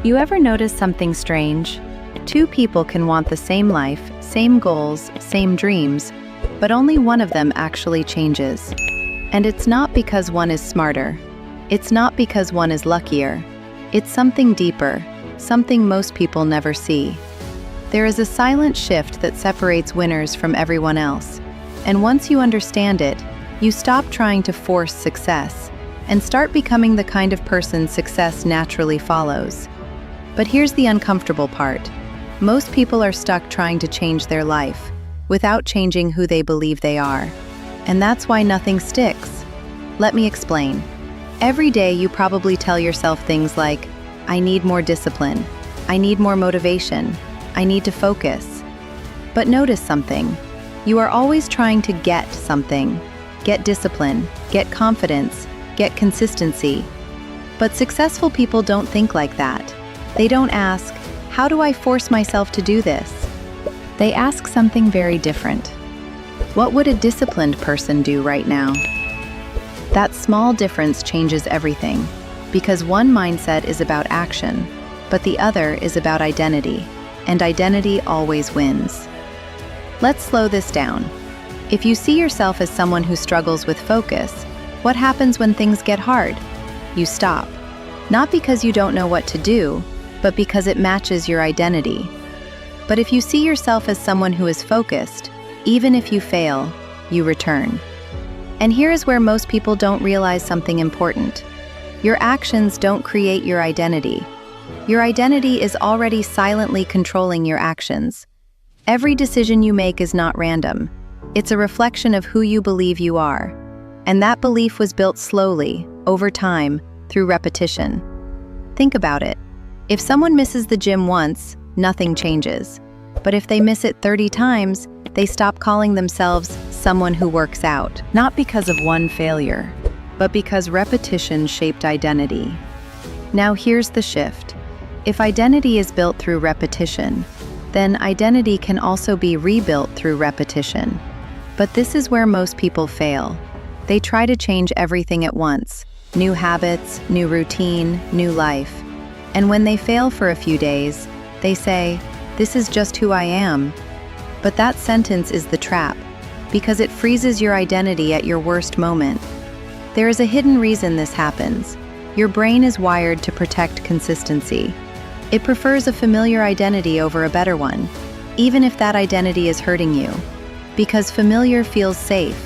You ever notice something strange? Two people can want the same life, same goals, same dreams, but only one of them actually changes. And it's not because one is smarter. It's not because one is luckier. It's something deeper, something most people never see. There is a silent shift that separates winners from everyone else. And once you understand it, you stop trying to force success and start becoming the kind of person success naturally follows. But here's the uncomfortable part. Most people are stuck trying to change their life without changing who they believe they are. And that's why nothing sticks. Let me explain. Every day you probably tell yourself things like, I need more discipline, I need more motivation, I need to focus. But notice something. You are always trying to get something. Get discipline, get confidence, get consistency. But successful people don't think like that. They don't ask, how do I force myself to do this? They ask something very different. What would a disciplined person do right now? That small difference changes everything, because one mindset is about action, but the other is about identity, and identity always wins. Let's slow this down. If you see yourself as someone who struggles with focus, what happens when things get hard? You stop. Not because you don't know what to do, but because it matches your identity. But if you see yourself as someone who is focused, even if you fail, you return. And here is where most people don't realize something important. Your actions don't create your identity. Your identity is already silently controlling your actions. Every decision you make is not random. It's a reflection of who you believe you are. And that belief was built slowly, over time, through repetition. Think about it. If someone misses the gym once, nothing changes. But if they miss it 30 times, they stop calling themselves someone who works out. Not because of one failure, but because repetition shaped identity. Now here's the shift. If identity is built through repetition, then identity can also be rebuilt through repetition. But this is where most people fail. They try to change everything at once. New habits, new routine, new life. And when they fail for a few days, they say, "This is just who I am." But that sentence is the trap, because it freezes your identity at your worst moment. There is a hidden reason this happens. Your brain is wired to protect consistency. It prefers a familiar identity over a better one, even if that identity is hurting you, because familiar feels safe.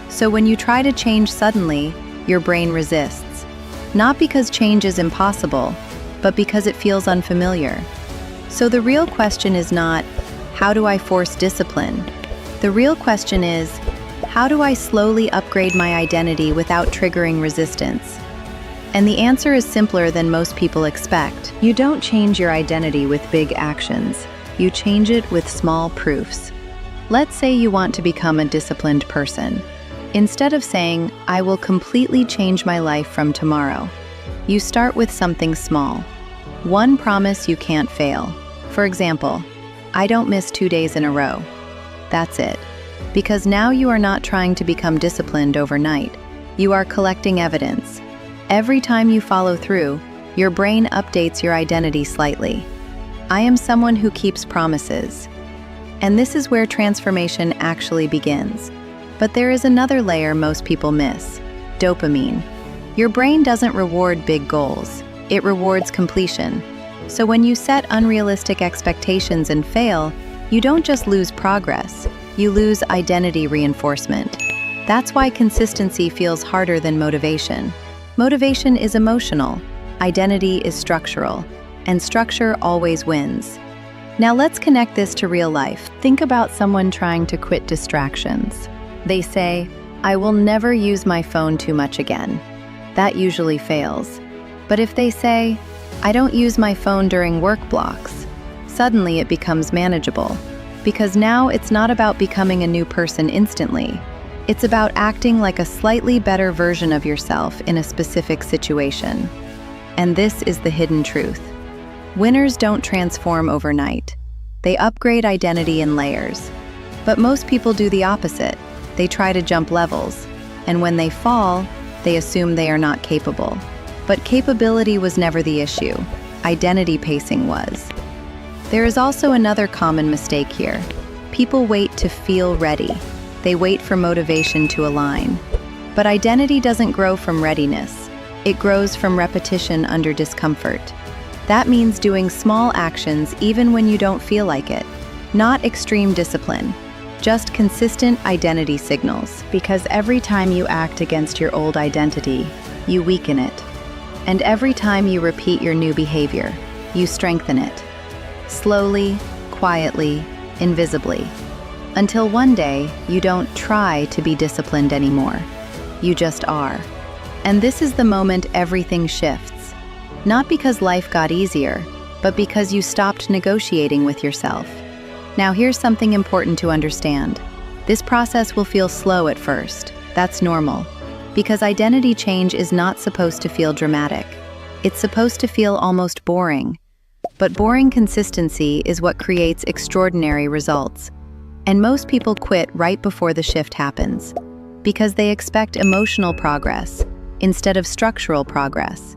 So when you try to change suddenly, your brain resists. Not because change is impossible, but because it feels unfamiliar. So the real question is not, how do I force discipline? The real question is, how do I slowly upgrade my identity without triggering resistance? And the answer is simpler than most people expect. You don't change your identity with big actions. You change it with small proofs. Let's say you want to become a disciplined person. Instead of saying, I will completely change my life from tomorrow, you start with something small. One promise you can't fail. For example, I don't miss 2 days in a row. That's it. Because now you are not trying to become disciplined overnight. You are collecting evidence. Every time you follow through, your brain updates your identity slightly. I am someone who keeps promises. And this is where transformation actually begins. But there is another layer most people miss: dopamine. Your brain doesn't reward big goals. It rewards completion. So when you set unrealistic expectations and fail, you don't just lose progress, you lose identity reinforcement. That's why consistency feels harder than motivation. Motivation is emotional, identity is structural, and structure always wins. Now let's connect this to real life. Think about someone trying to quit distractions. They say, I will never use my phone too much again. That usually fails. But if they say, I don't use my phone during work blocks, suddenly it becomes manageable. Because now it's not about becoming a new person instantly. It's about acting like a slightly better version of yourself in a specific situation. And this is the hidden truth. Winners don't transform overnight. They upgrade identity in layers. But most people do the opposite. They try to jump levels. And when they fall, they assume they are not capable. But capability was never the issue. identity pacing was. There is also another common mistake here. People wait to feel ready. They wait for motivation to align. But identity doesn't grow from readiness. It grows from repetition under discomfort. That means doing small actions even when you don't feel like it. Not extreme discipline, just consistent identity signals. Because every time you act against your old identity, you weaken it. And every time you repeat your new behavior, you strengthen it. Slowly, quietly, invisibly. Until one day, you don't try to be disciplined anymore. You just are. And this is the moment everything shifts. Not because life got easier, but because you stopped negotiating with yourself. Now here's something important to understand. This process will feel slow at first. That's normal. Because identity change is not supposed to feel dramatic. It's supposed to feel almost boring. But boring consistency is what creates extraordinary results. And most people quit right before the shift happens, because they expect emotional progress instead of structural progress.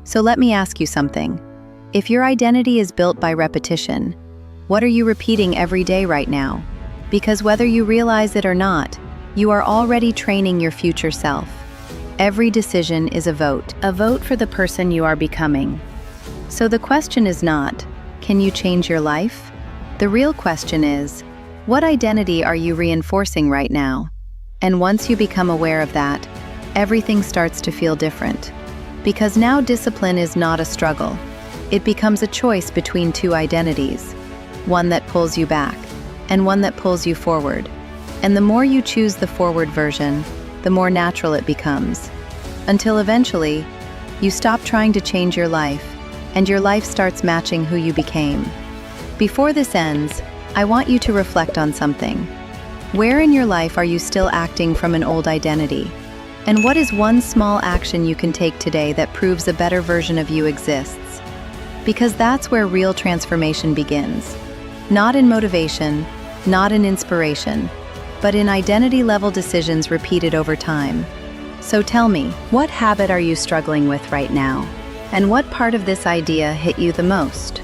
So let me ask you something. If your identity is built by repetition, what are you repeating every day right now? Because whether you realize it or not, you are already training your future self. Every decision is a vote for the person you are becoming. So the question is not, can you change your life? The real question is, what identity are you reinforcing right now? And once you become aware of that, everything starts to feel different. Because now discipline is not a struggle. It becomes a choice between two identities, one that pulls you back and one that pulls you forward. And the more you choose the forward version, the more natural it becomes. Until eventually, you stop trying to change your life, and your life starts matching who you became. Before this ends, I want you to reflect on something. Where in your life are you still acting from an old identity? And what is one small action you can take today that proves a better version of you exists? Because that's where real transformation begins. Not in motivation, not in inspiration, but in identity-level decisions repeated over time. So tell me, what habit are you struggling with right now? And what part of this idea hit you the most?